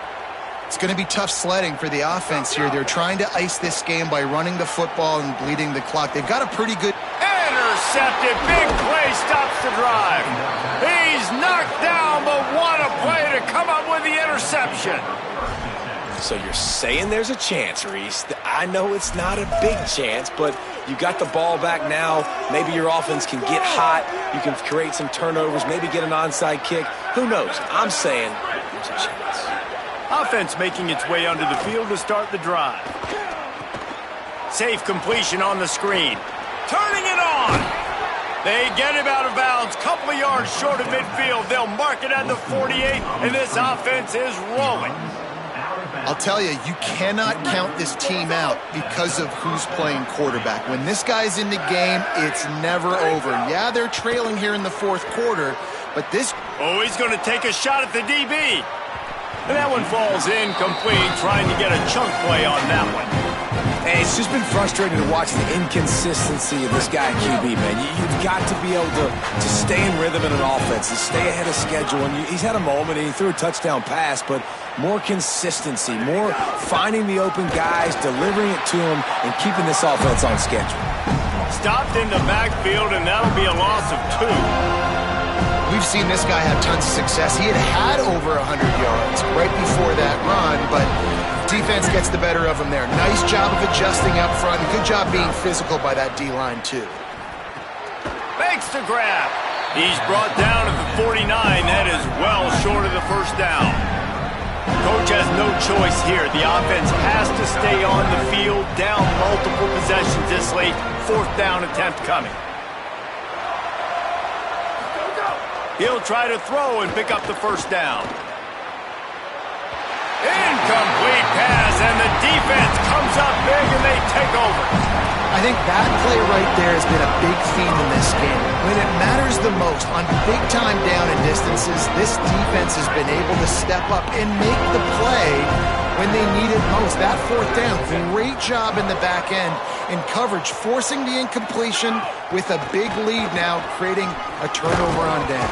It's going to be tough sledding for the offense here. They're trying to ice this game by running the football and bleeding the clock. They've got a pretty good... Intercepted. Big play stops the drive. He's knocked down, but what a play to come up with the interception. So you're saying there's a chance, Reese. I know it's not a big chance, but you got the ball back now. Maybe your offense can get hot. You can create some turnovers, maybe get an onside kick. Who knows? I'm saying there's a chance. Offense making its way onto the field to start the drive. Safe completion on the screen. Turning it on. They get him out of bounds. Couple of yards short of midfield. They'll mark it at the 48, and this offense is rolling. I'll tell you, you cannot count this team out because of who's playing quarterback. When this guy's in the game, it's never over. Yeah, they're trailing here in the fourth quarter, but this... Oh, he's going to take a shot at the DB. And that one falls incomplete, trying to get a chunk play on that one. Hey, it's just been frustrating to watch the inconsistency of this guy at QB, man. You've got to be able to stay in rhythm in an offense and stay ahead of schedule. And he's had a moment, and he threw a touchdown pass, but more consistency, more finding the open guys, delivering it to them, and keeping this offense on schedule. Stopped in the backfield, and that'll be a loss of 2. We've seen this guy have tons of success. He had over 100 yards right before that run, but defense gets the better of him there. Nice job of adjusting up front. Good job being physical by that D-line, too. Makes the grab. He's brought down at the 49. That is well short of the first down. Coach has no choice here. The offense has to stay on the field, down multiple possessions this late. Fourth down attempt coming. He'll try to throw and pick up the first down. Incomplete pass, and the defense comes up big, and they take over. I think that play right there has been a big theme in this game. When it matters the most, on big-time down and distances, this defense has been able to step up and make the play when they need it most. That fourth down, great job in the back end in coverage, forcing the incompletion with a big lead now, creating a turnover on down.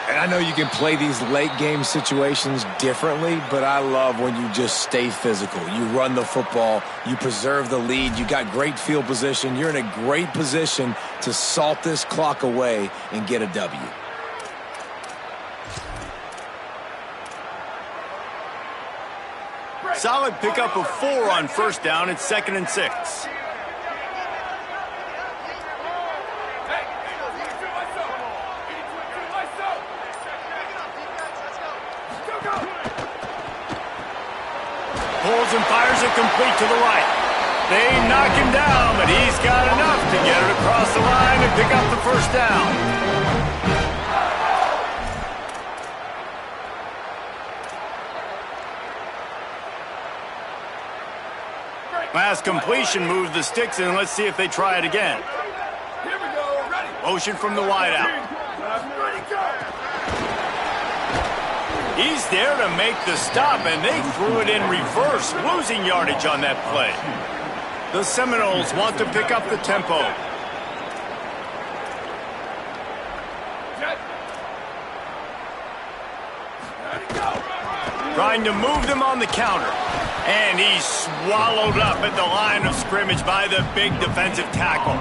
And I know you can play these late-game situations differently, but I love when you just stay physical. You run the football, you preserve the lead, you got great field position, you're in a great position to salt this clock away and get a W. Solid pickup of 4 on first down. It's 2nd and 6. Pulls and fires it complete to the right. They knock him down, but he's got enough to get it across the line and pick up the first down. Last completion moves the sticks, and let's see if they try it again. Here we go. Ready. Motion from the wideout. Ready, go. He's there to make the stop, and they threw it in reverse, losing yardage on that play. The Seminoles want to pick up the tempo. Ready, go. Trying to move them on the counter. And he's swallowed up at the line of scrimmage by the big defensive tackle.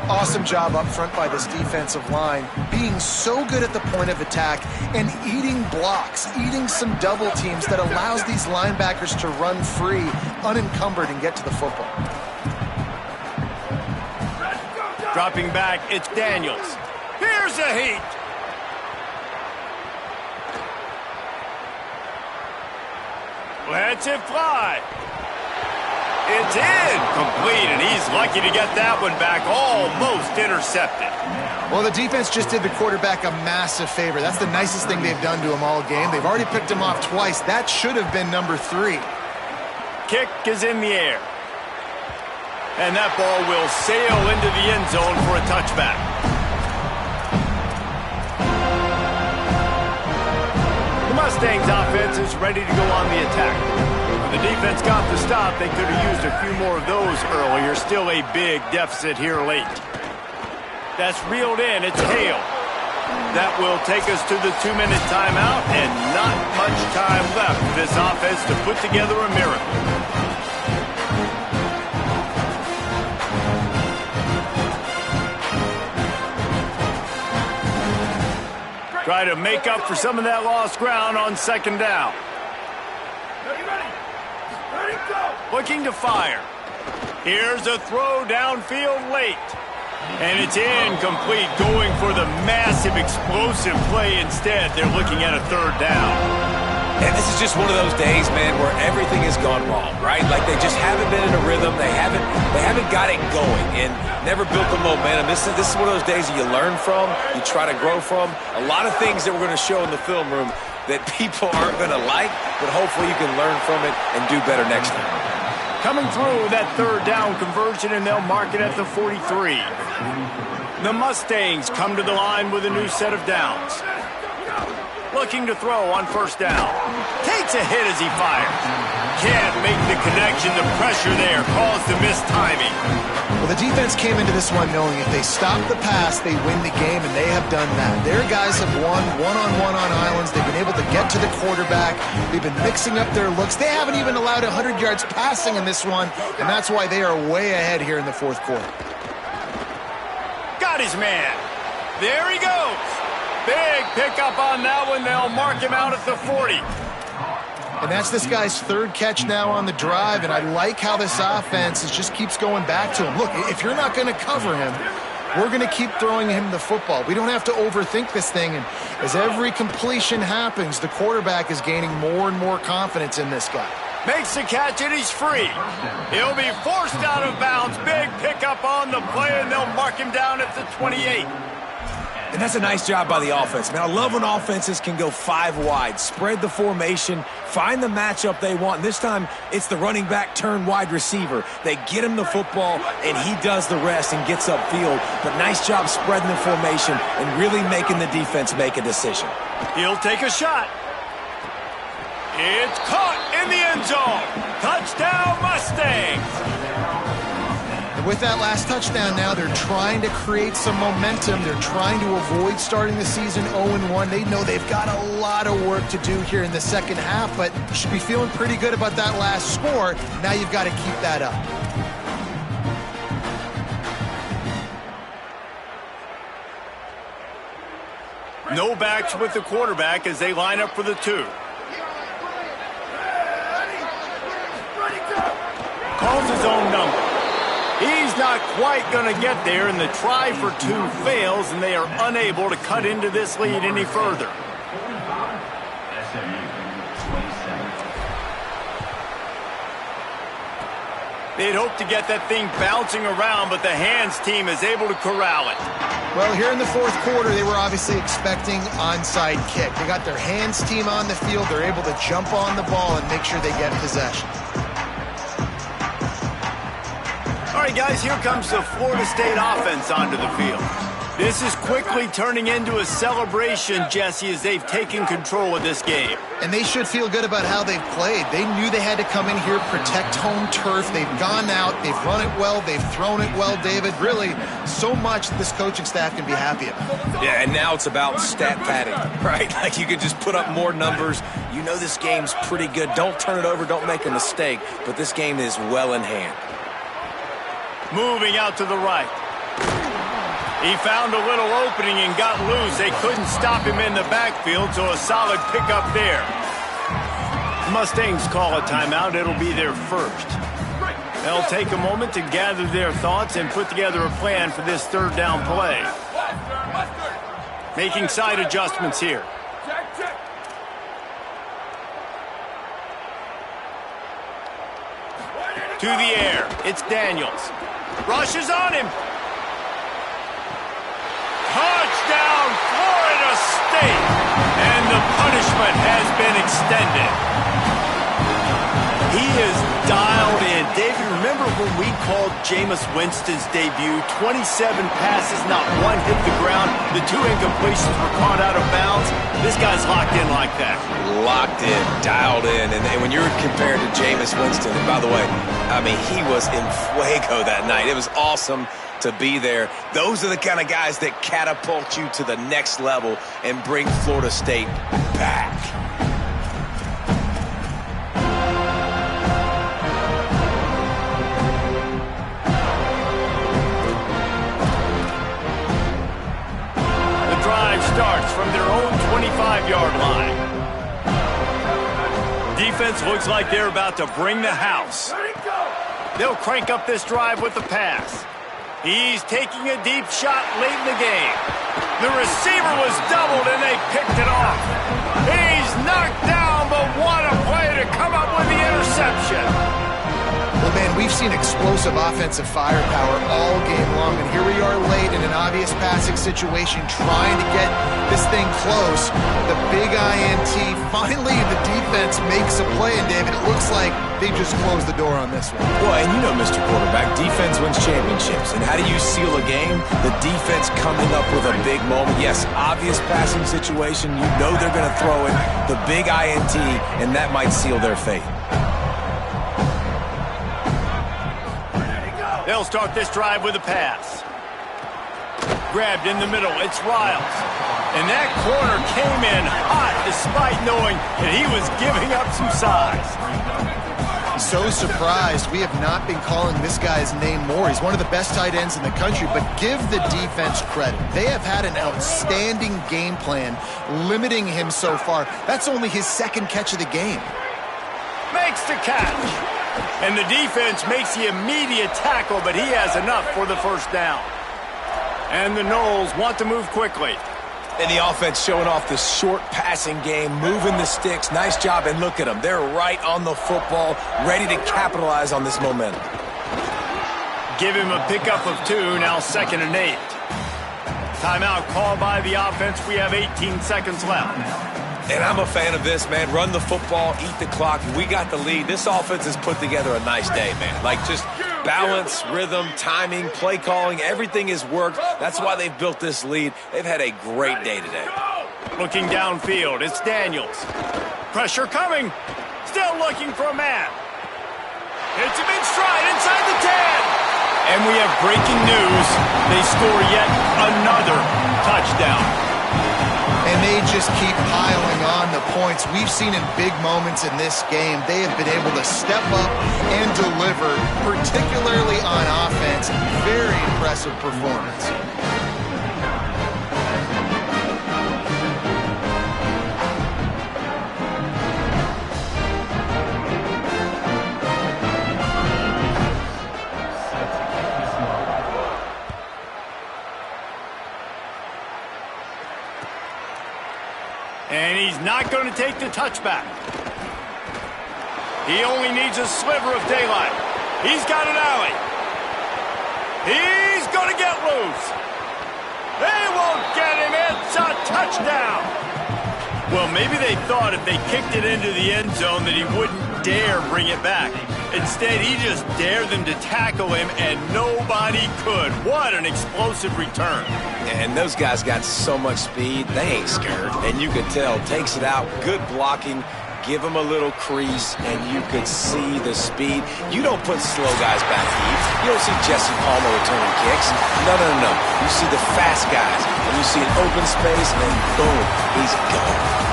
Awesome job up front by this defensive line, being so good at the point of attack and eating blocks, eating some double teams that allows these linebackers to run free, unencumbered, and get to the football. Dropping back, it's Daniels. Here's a heat. Lets it fly. It's incomplete, and he's lucky to get that one back, almost intercepted. Well, the defense just did the quarterback a massive favor. That's the nicest thing they've done to him all game. They've already picked him off twice. That should have been number 3. Kick is in the air. And that ball will sail into the end zone for a touchback. The Mustangs offense is ready to go on the attack. When the defense got the stop, they could have used a few more of those earlier. Still a big deficit here late. That's reeled in. It's Hale. That will take us to the 2-minute timeout, and not much time left for this offense to put together a miracle. Try to make up for some of that lost ground on second down. Ready, go! Looking to fire. Here's a throw downfield late. And it's incomplete, going for the massive explosive play instead. They're looking at a third down. And this is just one of those days, man, where everything has gone wrong, right? Like they just haven't been in a rhythm. They haven't got it going and never built the momentum. This is one of those days that you learn from, you try to grow from. A lot of things that we're going to show in the film room that people aren't going to like, but hopefully you can learn from it and do better next time. Coming through that third down conversion, and they'll mark it at the 43. The Mustangs come to the line with a new set of downs. Looking to throw on first down. Takes a hit as he fires. Can't make the connection. The pressure there caused the missed timing. Well, the defense came into this one knowing if they stop the pass, they win the game, and they have done that. Their guys have won one-on-one on islands. They've been able to get to the quarterback. They've been mixing up their looks. They haven't even allowed 100 yards passing in this one, and that's why they are way ahead here in the fourth quarter. Got his man. There he goes. Big pickup on that one. They'll mark him out at the 40. And that's this guy's third catch now on the drive, and I like how this offense just keeps going back to him. Look, if you're not going to cover him, we're going to keep throwing him the football. We don't have to overthink this thing, and as every completion happens, the quarterback is gaining more and more confidence in this guy. Makes the catch, and he's free. He'll be forced out of bounds. Big pickup on the play, and they'll mark him down at the 28. And that's a nice job by the offense. Man, I love when offenses can go 5 wide, spread the formation, find the matchup they want. And this time, it's the running back turned wide receiver. They get him the football, and he does the rest and gets upfield. But nice job spreading the formation and really making the defense make a decision. He'll take a shot. It's caught in the end zone. Touchdown, Mustangs. With that last touchdown now, they're trying to create some momentum. They're trying to avoid starting the season 0-1. They know they've got a lot of work to do here in the second half, but you should be feeling pretty good about that last score. Now you've got to keep that up. No backs with the quarterback as they line up for the 2. Calls his own number. He's not quite going to get there, and the try for 2 fails, and they are unable to cut into this lead any further. They'd hoped to get that thing bouncing around, but the hands team is able to corral it. Well, here in the fourth quarter, they were obviously expecting onside kick. They got their hands team on the field. They're able to jump on the ball and make sure they get possession. All right, guys, here comes the Florida State offense onto the field. This is quickly turning into a celebration, Jesse, as they've taken control of this game. And they should feel good about how they've played. They knew they had to come in here, protect home turf. They've gone out, they've run it well, they've thrown it well, David. Really, so much this coaching staff can be happy about. Yeah, and now it's about stat padding, right? Like you can just put up more numbers. You know this game's pretty good. Don't turn it over, don't make a mistake, but this game is well in hand. Moving out to the right. He found a little opening and got loose. They couldn't stop him in the backfield, so a solid pickup there. Mustangs call a timeout. It'll be their first. They'll take a moment to gather their thoughts and put together a plan for this third down play. Making side adjustments here. 2 to the air. It's Daniels. Rushes on him. Touchdown, Florida State. And the punishment has been extended. He is dialed in. David, remember when we called Jameis Winston's debut? 27 passes, not one hit the ground. The 2 incompletions were caught out of bounds. This guy's locked in like that. Locked in, dialed in. And when you're compared to Jameis Winston, and by the way, I mean, he was in fuego that night. It was awesome to be there. Those are the kind of guys that catapult you to the next level and bring Florida State back. The drive starts from their own 25-yard line. Defense looks like they're about to bring the house. They'll crank up this drive with the pass. He's taking a deep shot late in the game. The receiver was doubled, and they picked it off. He's knocked down, but what a play to come up with the interception. Well, man, we've seen explosive offensive firepower all game long, and here we are late in an obvious passing situation trying to get this thing close. The big INT, finally the defense makes a play, and David, it looks like they just closed the door on this one. Well, and you know, Mr. Quarterback, defense wins championships. And how do you seal a game? The defense coming up with a big moment. Yes, obvious passing situation. You know they're going to throw it. The big INT, and that might seal their fate. They'll start this drive with a pass. Grabbed in the middle. It's Riles. And that corner came in hot despite knowing that he was giving up some size. So surprised we have not been calling this guy's name more. He's one of the best tight ends in the country, but give the defense credit. They have had an outstanding game plan limiting him so far. That's only his 2nd catch of the game. Makes the catch. And the defense makes the immediate tackle, but he has enough for the first down. And the Noles want to move quickly. And the offense showing off this short passing game, moving the sticks. Nice job, and look at them. They're right on the football, ready to capitalize on this momentum. Give him a pickup of 2, now 2nd and 8. Timeout called by the offense. We have 18 seconds left. And I'm a fan of this, man. Run the football, eat the clock. We got the lead. This offense has put together a nice day, man. Like, just balance, rhythm, timing, play calling, everything has worked. That's why they've built this lead. They've had a great day today. Looking downfield, it's Daniels. Pressure coming. Still looking for a man. Hits him in stride inside the 10. And we have breaking news. They score yet another touchdown. And they just keep piling on the points. We've seen in big moments in this game, they have been able to step up and deliver, particularly on offense. Very impressive performance. And he's not going to take the touchback. He only needs a sliver of daylight. He's got an alley. He's going to get loose. They won't get him. It's a touchdown. Well, maybe they thought if they kicked it into the end zone that he wouldn't dare bring it back. Instead, he just dared them to tackle him, and nobody could. What an explosive return. And those guys got so much speed, they ain't scared. And you could tell, takes it out, good blocking, give him a little crease, and you could see the speed. You don't put slow guys back deep. You don't see Jesse Palmer returning kicks. No. You see the fast guys, and you see an open space, and boom, he's gone.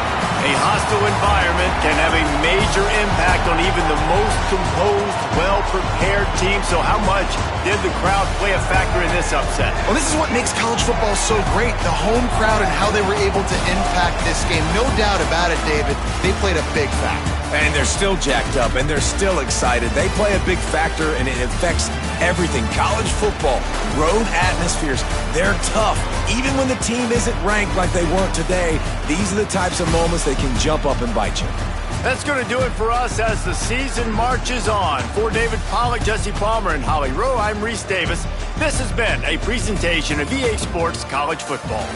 A hostile environment can have a major impact on even the most composed, well-prepared team. So how much did the crowd play a factor in this upset? Well, this is what makes college football so great, the home crowd and how they were able to impact this game. No doubt about it, David. They played a big factor. And they're still jacked up, and they're still excited. They play a big factor, and it affects everything. College football, road atmospheres, they're tough. Even when the team isn't ranked like they weren't today, these are the types of moments that can jump up and bite you. That's going to do it for us as the season marches on. For David Pollack, Jesse Palmer, and Holly Rowe, I'm Reese Davis. This has been a presentation of EA Sports College Football.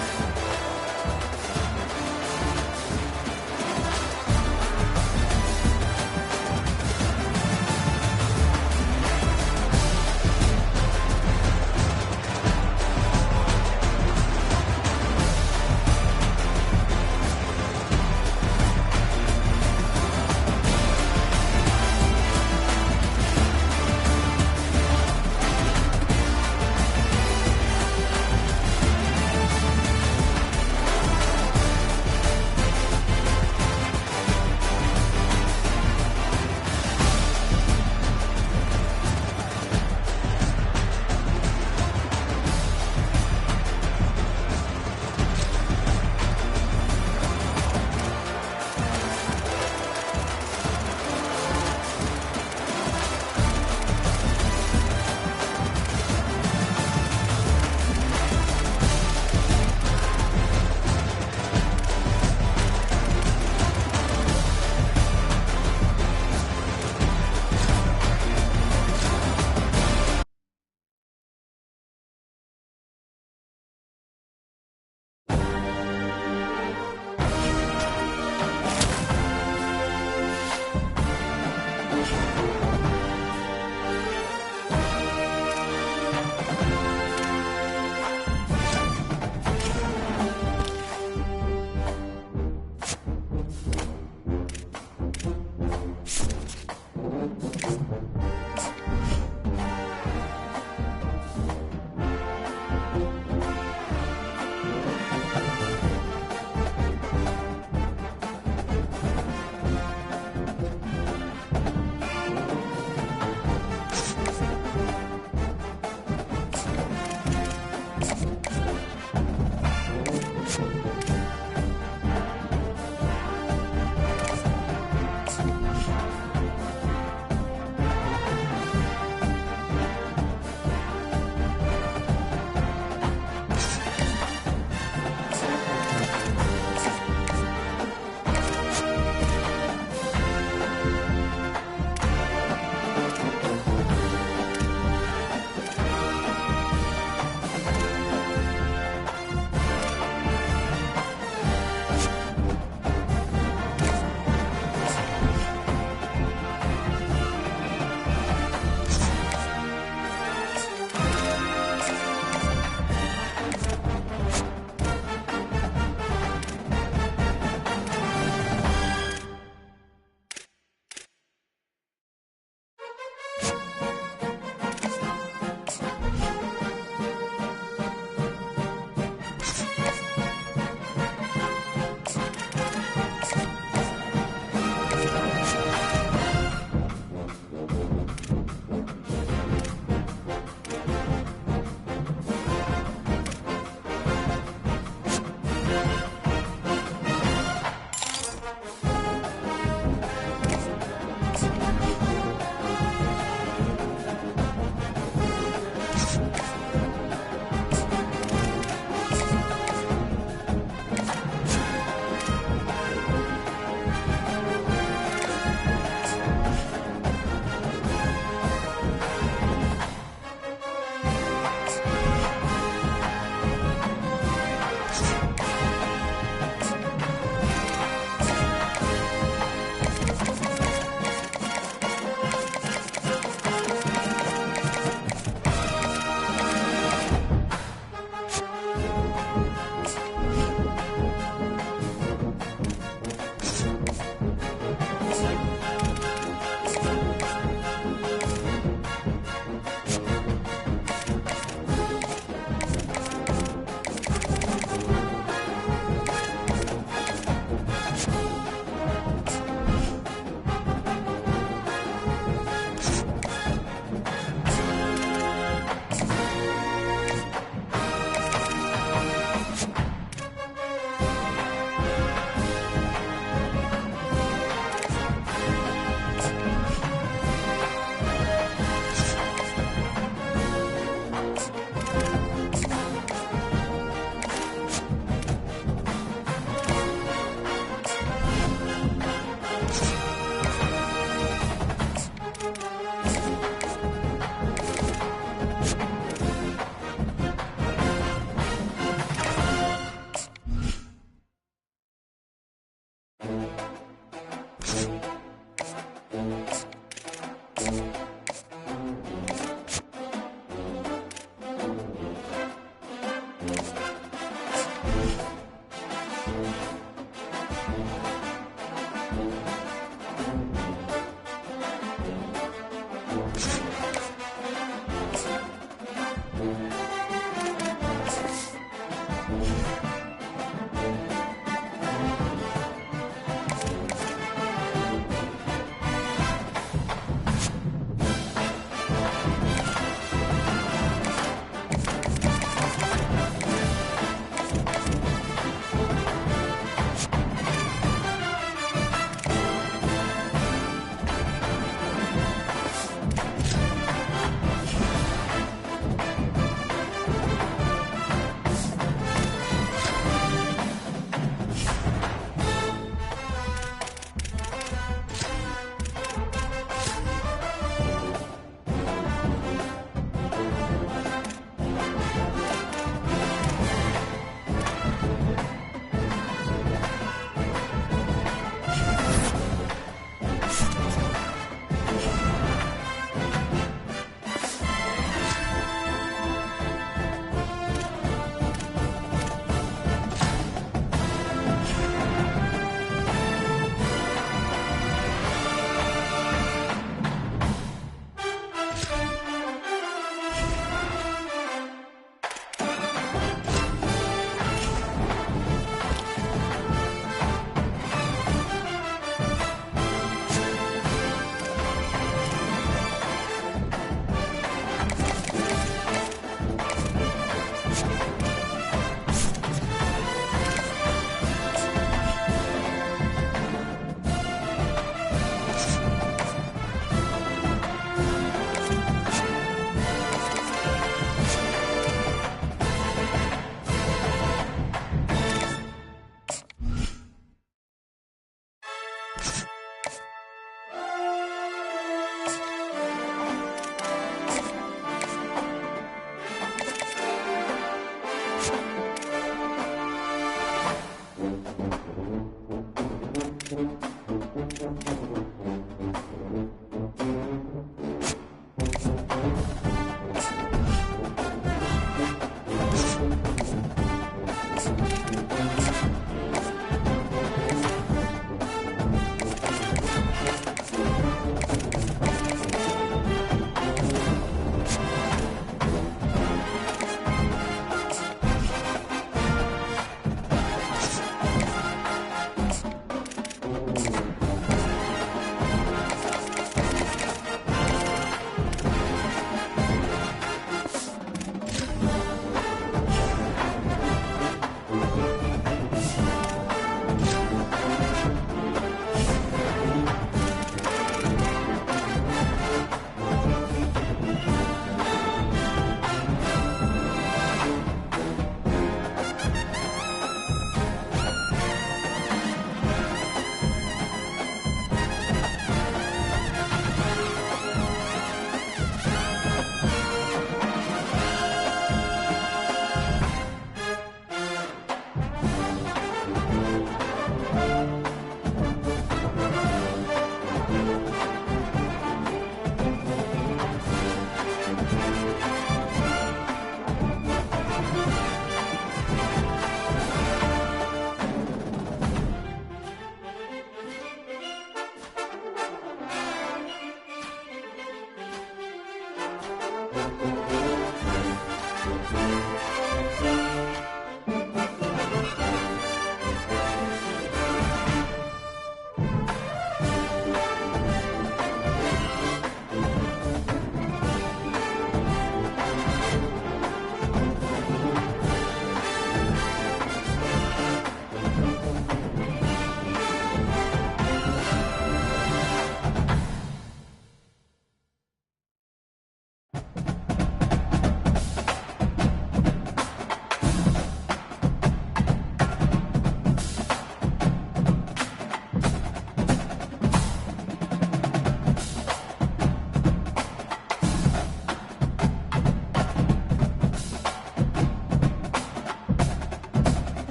you